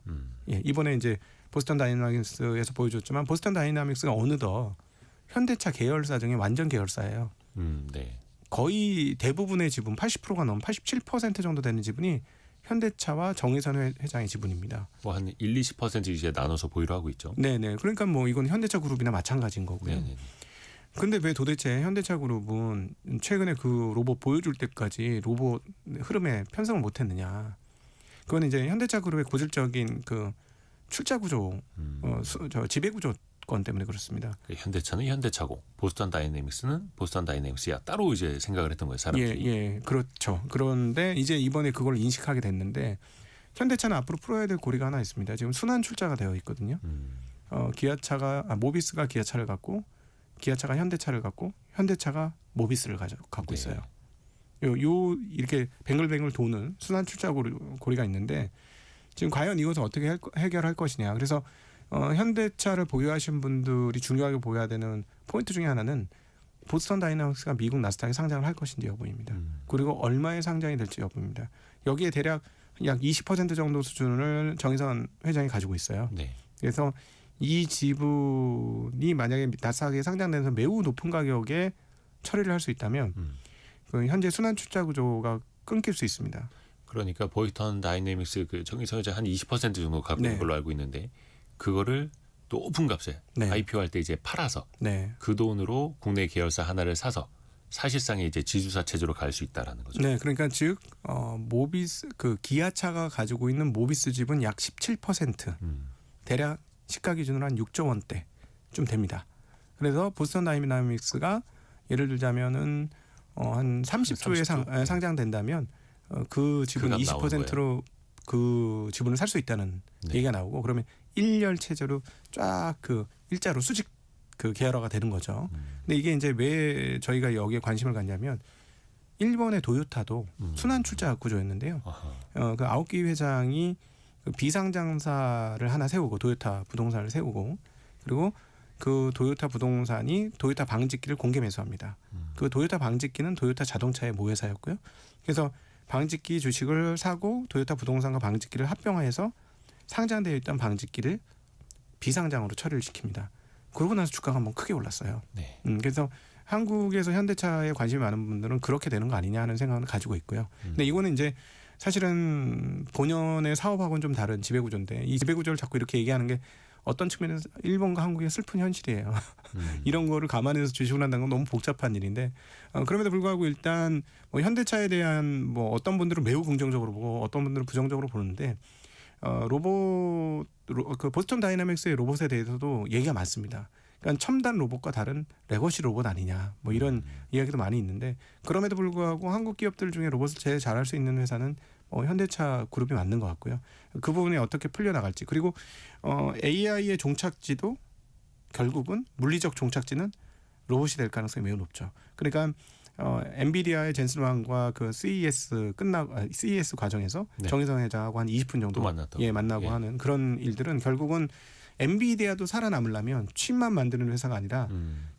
예, 이번에 이제 보스턴 다이나믹스에서 보여줬지만 보스턴 다이나믹스가 어느덧 현대차 계열사 중에 완전 계열사예요. 네. 거의 대부분의 지분 80%가 넘는 87% 정도 되는 지분이 현대차와 정의선 회장의 지분입니다. 뭐 한 1-20% 이제 나눠서 보유를 하고 있죠. 네네. 그러니까 뭐 이건 현대차 그룹이나 마찬가지인 거고요. 네네. 근데 왜 도대체 현대차 그룹은 최근에 그 로봇 보여줄 때까지 로봇 흐름에 편성을 못했느냐? 그건 이제 현대차 그룹의 고질적인 그 출자 구조, 지배 구조권 때문에 그렇습니다. 현대차는 현대차고 보스턴 다이내믹스는 보스턴 다이내믹스야 따로 이제 생각을 했던 거예요, 사람들이. 예, 그렇죠. 그런데 이제 이번에 그걸 인식하게 됐는데 현대차는 앞으로 풀어야 될 고리가 하나 있습니다. 지금 순환 출자가 되어 있거든요. 기아차가 모비스가 기아차를 갖고 기아차가 현대차를 갖고 현대차가 모비스를 갖고 네. 있어요. 요 이렇게 뱅글뱅글 도는 순환 출자 고리가 있는데 지금 과연 이것을 어떻게 해결할 것이냐. 그래서 현대차를 보유하신 분들이 중요하게 보여야 되는 포인트 중에 하나는 보스턴 다이나믹스가 미국 나스닥에 상장을 할 것인지 여부입니다. 그리고 얼마의 상장이 될지 여부입니다. 여기에 대략 약 20% 정도 수준을 정의선 회장이 가지고 있어요. 네. 그래서 이 지분이 만약에 나스닥에 상장돼서 매우 높은 가격에 처리를 할 수 있다면 그 현재 순환 출자 구조가 끊길 수 있습니다. 그러니까 보스턴 다이내믹스 그 정의선 회장 한 20% 정도 갖고 있는 네. 걸로 알고 있는데 그거를 또 높은 값에 네. IPO 할 때 이제 팔아서 네. 그 돈으로 국내 계열사 하나를 사서 사실상의 이제 지주사 체제로 갈 수 있다라는 거죠. 네, 그러니까 즉 모비스 그 기아차가 가지고 있는 모비스 지분 약 17% 대략 시가 기준으로 한 6조 원대쯤 됩니다. 그래서 보스턴 다이나믹스가 예를 들자면은 한 30조에 30조? 상장된다면 그 지분 그 값 나오는 20%로 그 지분을 살 수 있다는 네. 얘기가 나오고 그러면 일렬 체제로 쫙 그 일자로 수직 그 계열화가 되는 거죠. 근데 이게 이제 왜 저희가 여기에 관심을 갖냐면 일본의 도요타도 순환 출자 구조였는데요. 그 아오키 회장이 그 비상장사를 하나 세우고 도요타 부동산을 세우고 그리고 그 도요타 부동산이 도요타 방직기를 공개 매수합니다. 그 도요타 방직기는 도요타 자동차의 모회사였고요. 그래서 방직기 주식을 사고 도요타 부동산과 방직기를 합병해서 상장되어 있던 방직기를 비상장으로 처리를 시킵니다. 그러고 나서 주가가 한번 크게 올랐어요. 네. 그래서 한국에서 현대차에 관심이 많은 분들은 그렇게 되는 거 아니냐 하는 생각을 가지고 있고요. 근데 이거는 이제 사실은 본연의 사업하고는 좀 다른 지배구조인데 이 지배구조를 자꾸 이렇게 얘기하는 게 어떤 측면에서 일본과 한국의 슬픈 현실이에요. 이런 거를 감안해서 주식을 한다는 건 너무 복잡한 일인데 그럼에도 불구하고 일단 뭐 현대차에 대한 뭐 어떤 분들은 매우 긍정적으로 보고 어떤 분들은 부정적으로 보는데 그 보스턴 다이나믹스의 로봇에 대해서도 얘기가 많습니다. 그러니까 첨단 로봇과 다른 레거시 로봇 아니냐 뭐 이런 이야기도 많이 있는데 그럼에도 불구하고 한국 기업들 중에 로봇을 제일 잘할 수 있는 회사는 현대차 그룹이 맞는 것 같고요. 그 부분이 어떻게 풀려나갈지 그리고 AI의 종착지도 결국은 물리적 종착지는 로봇이 될 가능성이 매우 높죠. 그러니까 엔비디아의 젠슨 왕과 그 CES CES 과정에서 네. 정의성 회장하고 한 20분 정도 또 만났다고. 만나고 예. 하는 그런 일들은 결국은 엔비디아도 살아남으려면 칩만 만드는 회사가 아니라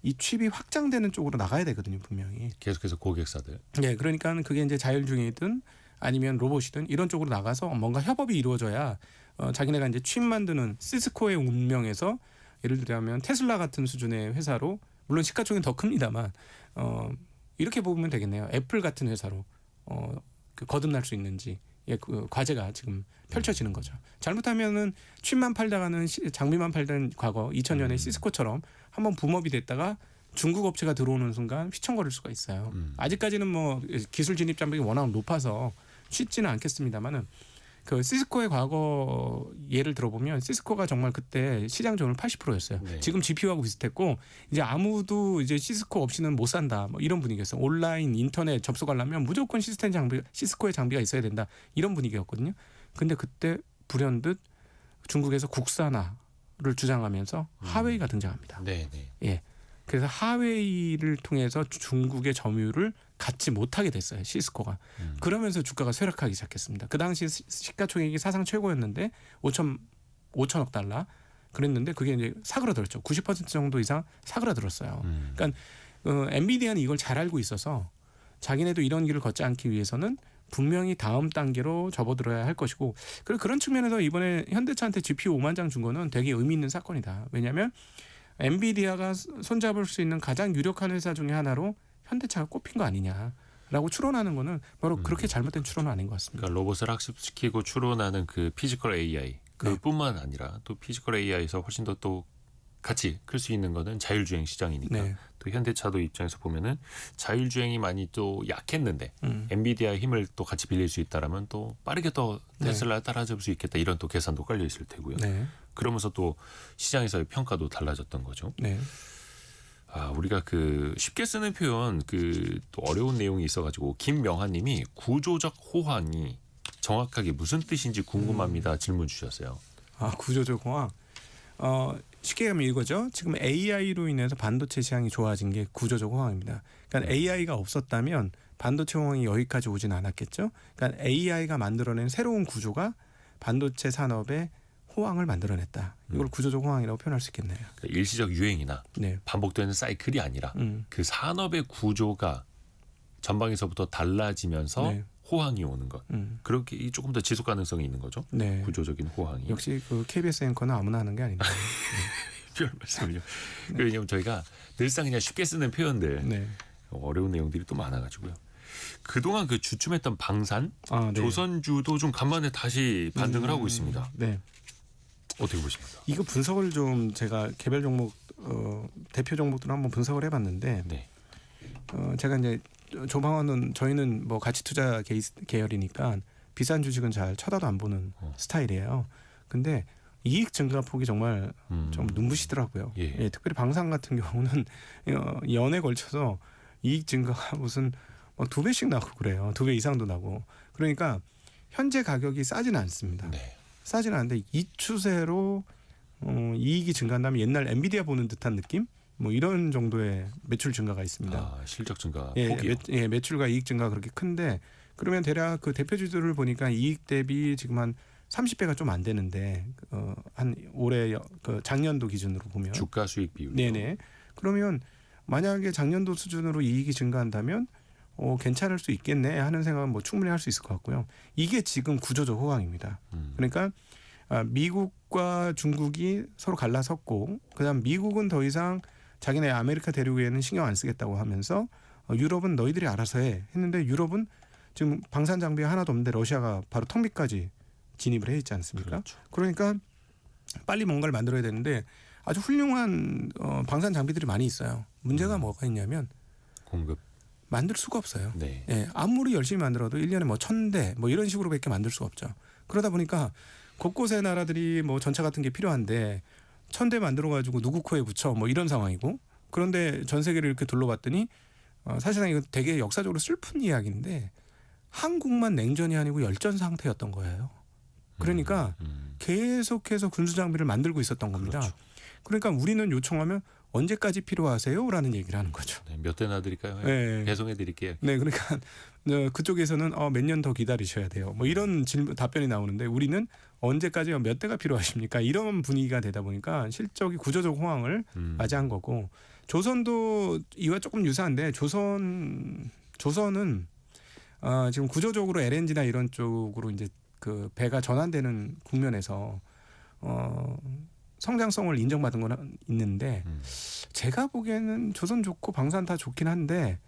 이 칩이 확장되는 쪽으로 나가야 되거든요, 분명히. 계속해서 고객사들. 네, 그러니까 그게 이제 자율주행이든 아니면 로봇이든 이런 쪽으로 나가서 뭔가 협업이 이루어져야 자기네가 이제 칩 만드는 시스코의 운명에서 예를 들자면 테슬라 같은 수준의 회사로 물론 시가총액은 더 큽니다만 이렇게 보면 되겠네요. 애플 같은 회사로 그 거듭날 수 있는지 그 과제가 지금 펼쳐지는 거죠. 잘못하면은 칩만 팔다가는 장비만 팔던 과거 2000년에 시스코처럼 한번 붐업이 됐다가 중국 업체가 들어오는 순간 휘청거릴 수가 있어요. 아직까지는 뭐 기술 진입 장벽이 워낙 높아서 쉽지는 않겠습니다만은 그 시스코의 과거 예를 들어보면 시스코가 정말 그때 시장 점유율 80%였어요. 네. 지금 GPU하고 비슷했고 이제 아무도 이제 시스코 없이는 못 산다. 뭐 이런 분위기였어요. 온라인 인터넷 접속하려면 무조건 시스코의 장비가 있어야 된다. 이런 분위기였거든요. 근데 그때 불현듯 중국에서 국산화를 주장하면서 하웨이가 등장합니다. 네, 네. 예. 그래서 하웨이를 통해서 중국의 점유율을 갖지 못하게 됐어요. 시스코가. 그러면서 주가가 쇠락하기 시작했습니다. 그 당시 시가총액이 사상 최고였는데 5천억 달러 그랬는데 그게 이제 사그라들었죠. 90% 정도 이상 사그라들었어요. 그러니까 엔비디아는 이걸 잘 알고 있어서 자기네도 이런 길을 걷지 않기 위해서는 분명히 다음 단계로 접어들어야 할 것이고 그런 측면에서 이번에 현대차한테 GPU 5만 장 준 거는 되게 의미 있는 사건이다. 왜냐하면 엔비디아가 손잡을 수 있는 가장 유력한 회사 중에 하나로 현대차가 꼽힌 거 아니냐라고 추론하는 거는 바로 그렇게 잘못된 추론은 아닌 것 같습니다. 그러니까 로봇을 학습시키고 추론하는 그 피지컬 AI 그뿐만 아니라 또 피지컬 AI에서 훨씬 더 또 같이 클 수 있는 거는 자율주행 시장이니까 네. 또 현대차도 입장에서 보면은 자율주행이 많이 또 약했는데 엔비디아의 힘을 또 같이 빌릴 수 있다라면 또 빠르게 또 테슬라 따라잡을 수 있겠다 이런 또 계산도 깔려 있을 테고요. 네. 그러면서 또 시장에서의 평가도 달라졌던 거죠. 네. 우리가 그 쉽게 쓰는 표현 그 또 어려운 내용이 있어가지고 김명하님이 구조적 호황이 정확하게 무슨 뜻인지 궁금합니다 질문 주셨어요. 구조적 호황. 쉽게 하면 이거죠. 지금 AI로 인해서 반도체 시장이 좋아진 게 구조적 호황입니다. 그러니까 AI가 없었다면 반도체 호황이 여기까지 오진 않았겠죠. 그러니까 AI가 만들어낸 새로운 구조가 반도체 산업의 호황을 만들어냈다. 이걸 구조적 호황이라고 표현할 수 있겠네요. 그러니까 일시적 유행이나 네. 반복되는 사이클이 아니라 그 산업의 구조가 전방에서부터 달라지면서 네. 호황이 오는 것. 그렇게 조금 더 지속 가능성이 있는 거죠. 네. 구조적인 호황이. 역시 그 KBS 앵커는 아무나 하는 게 아닌데. 별 말씀을요. 왜냐하면 저희가 늘상 그냥 쉽게 쓰는 표현들 네. 어려운 내용들이 또 많아가지고요. 그동안 그 주춤했던 방산, 네. 조선주도 좀 간만에 다시 반등을 하고 있습니다. 네. 어떻게 보십니까? 이거 분석을 좀 제가 개별 종목 대표 종목들을 한번 분석을 해봤는데 네. 제가 이제 조방원은 저희는 뭐 가치 투자 계열이니까 비싼 주식은 잘 쳐다도 안 보는 스타일이에요. 근데 이익 증가 폭이 정말 좀 눈부시더라고요. 예. 특별히 방산 같은 경우는 연에 걸쳐서 이익 증가가 무슨 막 2배씩 나고 그래요. 2배 이상도 나고. 그러니까 현재 가격이 싸지는 않습니다. 네. 싸지는 않는데 이 추세로 이익이 증가한다면 옛날 엔비디아 보는 듯한 느낌? 뭐 이런 정도의 매출 증가가 있습니다. 실적 증가 예, 폭이요. 매출과 이익 증가가 그렇게 큰데 그러면 대략 그 대표주들을 보니까 이익 대비 지금 한 30배가 좀 안 되는데 한 올해 그 작년도 기준으로 보면 주가 수익 비율. 네네. 그러면 만약에 작년도 수준으로 이익이 증가한다면 괜찮을 수 있겠네 하는 생각은 뭐 충분히 할 수 있을 것 같고요. 이게 지금 구조적 호황입니다. 그러니까 미국과 중국이 서로 갈라섰고 그다음 미국은 더 이상 자기네 아메리카 대륙에는 신경 안 쓰겠다고 하면서 유럽은 너희들이 알아서 해 했는데 유럽은 지금 방산 장비가 하나도 없는데 러시아가 바로 턱밑까지 진입을 해 있지 않습니까? 그렇죠. 그러니까 빨리 뭔가를 만들어야 되는데 아주 훌륭한 방산 장비들이 많이 있어요. 문제가 뭐가 있냐면 공급. 만들 수가 없어요. 네. 예, 아무리 열심히 만들어도 1년에 뭐 1000대 뭐 이런 식으로밖에 만들 수가 없죠. 그러다 보니까 곳곳의 나라들이 뭐 전차 같은 게 필요한데 1000대 만들어 가지고 누구 코에 붙여 뭐 이런 상황이고 그런데 전 세계를 이렇게 둘러봤더니 사실상 이거 되게 역사적으로 슬픈 이야기인데 한국만 냉전이 아니고 열전 상태였던 거예요. 그러니까 계속해서 군수 장비를 만들고 있었던 겁니다. 그렇죠. 그러니까 우리는 요청하면 언제까지 필요하세요?라는 얘기를 하는 거죠. 네, 몇 대나 드릴까요? 네. 배송해 드릴게요. 네, 그러니까 그쪽에서는 몇 년 더 기다리셔야 돼요. 뭐 이런 질문 답변이 나오는데 우리는 언제까지요? 몇 대가 필요하십니까? 이런 분위기가 되다 보니까 실적이 구조적 호황을 맞이한 거고 조선도 이와 조금 유사한데 조선은 지금 구조적으로 LNG나 이런 쪽으로 이제 그 배가 전환되는 국면에서 성장성을 인정받은 건 있는데 제가 보기에는 조선 좋고 방산 다 좋긴 한데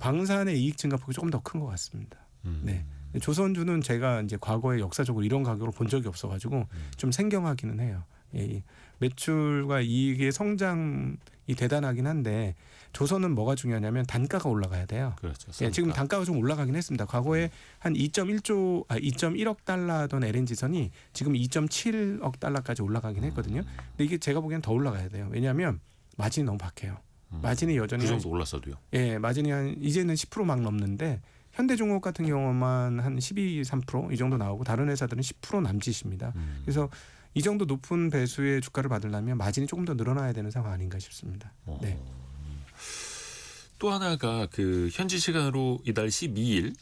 방산의 이익 증가폭이 조금 더 큰 것 같습니다. 네. 조선주는 제가 이제 과거에 역사적으로 이런 가격을 본 적이 없어가지고 좀 생경하기는 해요. 예, 매출과 이익의 성장이 대단하긴 한데 조선은 뭐가 중요하냐면 단가가 올라가야 돼요. 그렇죠. 예, 지금 단가가 좀 올라가긴 했습니다. 과거에 한 2.1억 달러던 LNG선이 지금 2.7억 달러까지 올라가긴 했거든요. 근데 이게 제가 보기엔 더 올라가야 돼요. 왜냐하면 마진이 너무 박해요. 마진이 여전히 그 정도 올랐어도요. 예, 마진이 한 이제는 10% 막 넘는데 현대중공업 같은 경우만 한 12, 3%이 정도 나오고 다른 회사들은 10% 남짓입니다. 그래서 이 정도 높은 배수의 주가를 받으려면 마진이 조금 더 늘어나야 되는 상황 아닌가 싶습니다. 네. 또 하나가 그 현지 시간으로 이달 12일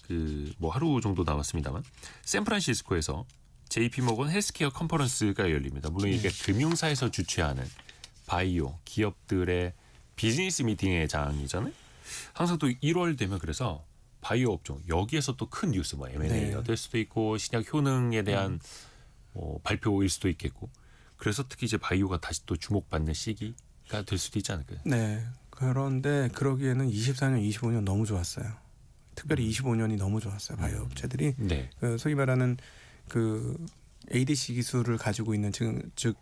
그 뭐 하루 정도 남았습니다만 샌프란시스코에서 JP모건 헬스케어 컨퍼런스가 열립니다. 물론 이게 금융사에서 주최하는 바이오 기업들의 비즈니스 미팅의 장이잖아요. 항상 또 1월 되면 그래서 바이오 업종 여기에서 또 큰 뉴스 뭐 M&A가 될 수도 있고 신약 효능에 대한 발표일 수도 있겠고 그래서 특히 이제 바이오가 다시 또 주목받는 시기가 될 수도 있지 않을까요? 네. 그런데 그러기에는 24년, 25년 너무 좋았어요. 특별히 25년이 너무 좋았어요. 바이오 업체들이 네. 소위 말하는 그 ADC 기술을 가지고 있는 즉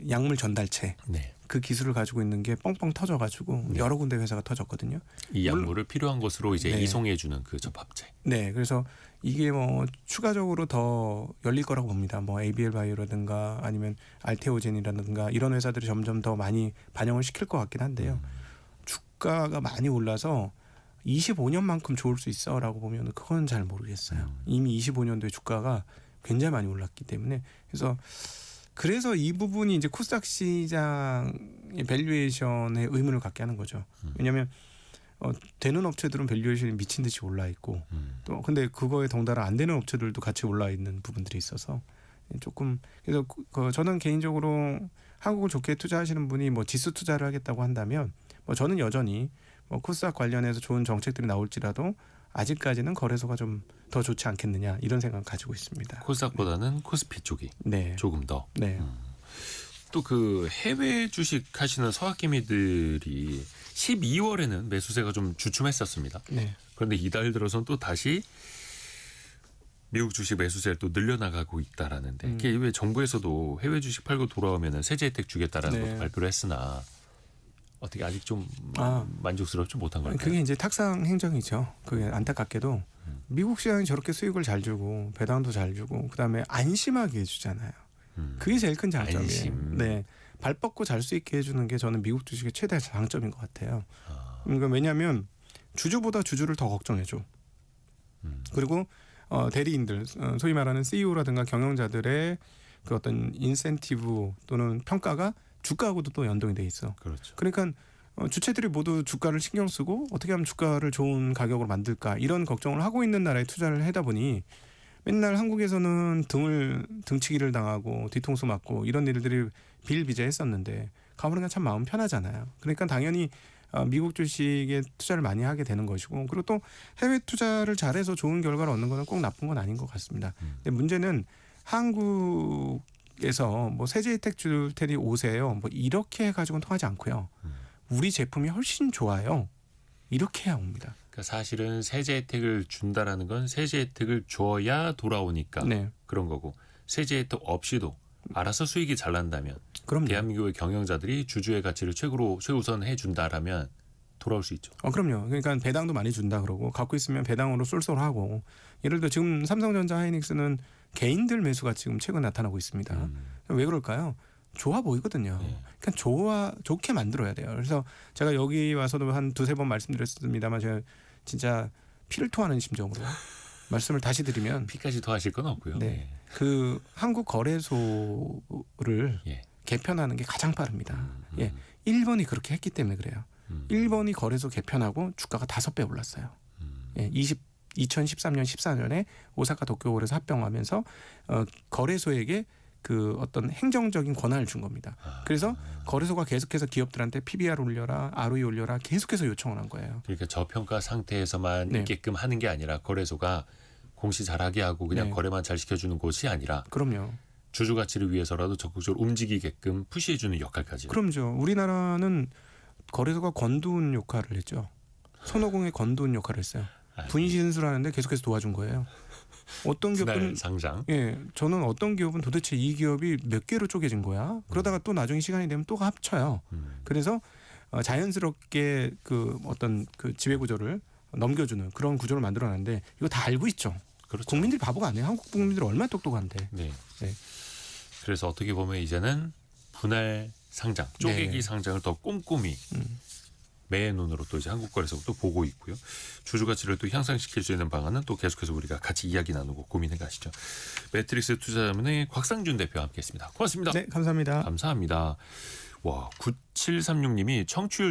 약물 전달체 네. 그 기술을 가지고 있는 게 뻥뻥 터져가지고 여러 군데 회사가 터졌거든요. 이 약물을 필요한 곳으로 이제 네. 이송해주는 그 접합체. 네, 그래서 이게 뭐 추가적으로 더 열릴 거라고 봅니다. 뭐 ABL 바이오라든가 아니면 알테오젠이라든가 이런 회사들이 점점 더 많이 반영을 시킬 것 같긴 한데요. 주가가 많이 올라서 25년만큼 좋을 수 있어라고 보면 그건 잘 모르겠어요. 이미 25년도에 주가가 굉장히 많이 올랐기 때문에 그래서 이 부분이 이제 코스닥 시장의 밸류에이션에 의문을 갖게 하는 거죠. 왜냐하면 되는 업체들은 밸류에이션이 미친 듯이 올라 있고 또 근데 그거에 덩달아 안 되는 업체들도 같이 올라 있는 부분들이 있어서 조금 그래서 저는 개인적으로 한국을 좋게 투자하시는 분이 뭐 지수 투자를 하겠다고 한다면 뭐 저는 여전히 뭐 코스닥 관련해서 좋은 정책들이 나올지라도 아직까지는 거래소가 좀 더 좋지 않겠느냐 이런 생각을 가지고 있습니다. 코스닥보다는 코스피 쪽이 네. 조금 더. 네. 또 그 해외 주식 하시는 서학개미들이 12월에는 매수세가 좀 주춤했었습니다. 네. 그런데 이달 들어서는 또 다시 미국 주식 매수세를 또 늘려나가고 있다라는데 이게 왜 정부에서도 해외 주식 팔고 돌아오면은 세제 혜택 주겠다라는 네. 것도 발표를 했으나 어떻게 아직 좀 만족스럽지 못한 걸까요? 그게 이제 탁상 행정이죠. 그게 안타깝게도 미국 시장이 저렇게 수익을 잘 주고 배당도 잘 주고 그다음에 안심하게 해주잖아요. 그게 제일 큰 장점이에요. 안심. 네, 발 뻗고 잘 수 있게 해주는 게 저는 미국 주식의 최대 장점인 것 같아요. 그러니까 왜냐하면 주주보다 주주를 더 걱정해줘. 그리고 대리인들, 소위 말하는 CEO라든가 경영자들의 그 어떤 인센티브 또는 평가가 주가하고도 또 연동이 돼 있어. 그렇죠. 그러니까 주체들이 모두 주가를 신경 쓰고 어떻게 하면 주가를 좋은 가격으로 만들까 이런 걱정을 하고 있는 나라에 투자를 하다 보니 맨날 한국에서는 등치기를 당하고 뒤통수 맞고 이런 일들이 비일비재했었는데 가보니까 참 마음 편하잖아요. 그러니까 당연히 미국 주식에 투자를 많이 하게 되는 것이고 그리고 또 해외 투자를 잘해서 좋은 결과를 얻는 거는 꼭 나쁜 건 아닌 것 같습니다. 근데 문제는 한국에서 뭐 세제 혜택 줄 테니 오세요. 뭐 이렇게 해가지고는 통하지 않고요. 우리 제품이 훨씬 좋아요. 이렇게 해야 옵니다. 그러니까 사실은 세제 혜택을 준다라는 건 세제 혜택을 줘야 돌아오니까 네. 그런 거고 세제 혜택 없이도 알아서 수익이 잘 난다면 그럼요. 대한민국의 경영자들이 주주의 가치를 최우선 해준다라면 돌아올 수 있죠. 그럼요. 그러니까 배당도 많이 준다 그러고 갖고 있으면 배당으로 쏠쏠하고 예를 들어 지금 삼성전자 하이닉스는 개인들 매수가 지금 최근 나타나고 있습니다. 왜 그럴까요? 좋아 보이거든요. 네. 그러니까 좋게 만들어야 돼요. 그래서 제가 여기 와서도 한 두세 번 말씀드렸습니다만 제가 진짜 피를 토하는 심정으로 말씀을 다시 드리면 피까지 더하실 건 없고요. 네. 그 한국 거래소를 예. 개편하는 게 가장 빠릅니다. 예, 1번이 그렇게 했기 때문에 그래요. 1번이 거래소 개편하고 주가가 5배 올랐어요. 예, 2013년 14년에 오사카 도쿄거래소 합병하면서 거래소에게 그 어떤 행정적인 권한을 준 겁니다. 그래서 거래소가 계속해서 기업들한테 PBR 올려라, ROE 올려라 계속해서 요청을 한 거예요. 그러니까 저평가 상태에서만 네. 있게끔 하는 게 아니라 거래소가 공시 잘하게 하고 그냥 네. 거래만 잘 시켜주는 곳이 아니라 그럼요. 주주 가치를 위해서라도 적극적으로 움직이게끔 푸시해주는 역할까지. 그럼요. 우리나라는 거래소가 건두운 역할을 했죠. 손오공의 건두운 역할을 했어요. 분신술하는데 계속해서 도와준 거예요. 어떤 분할 기업은 상장. 예, 저는 어떤 기업은 도대체 이 기업이 몇 개로 쪼개진 거야? 그러다가 또 나중에 시간이 되면 또 합쳐요. 그래서 자연스럽게 그 어떤 그 지배 구조를 넘겨주는 그런 구조를 만들어놨는데 이거 다 알고 있죠. 그렇죠. 국민들이 바보가 아니에요. 한국 국민들 얼마나 똑똑한데. 네. 네. 그래서 어떻게 보면 이제는 분할 상장, 쪼개기 네. 상장을 더 꼼꼼히 매의 눈으로 또 이제 한국거래소 또 보고 있고요. 주주 가치를 또 향상시킬 수 있는 방안은 또 계속해서 우리가 같이 이야기 나누고 고민해 가시죠. 매트릭스 투자자문의 곽상준 대표와 함께했습니다. 고맙습니다. 네, 감사합니다. 감사합니다. 와, 9736님이 청취율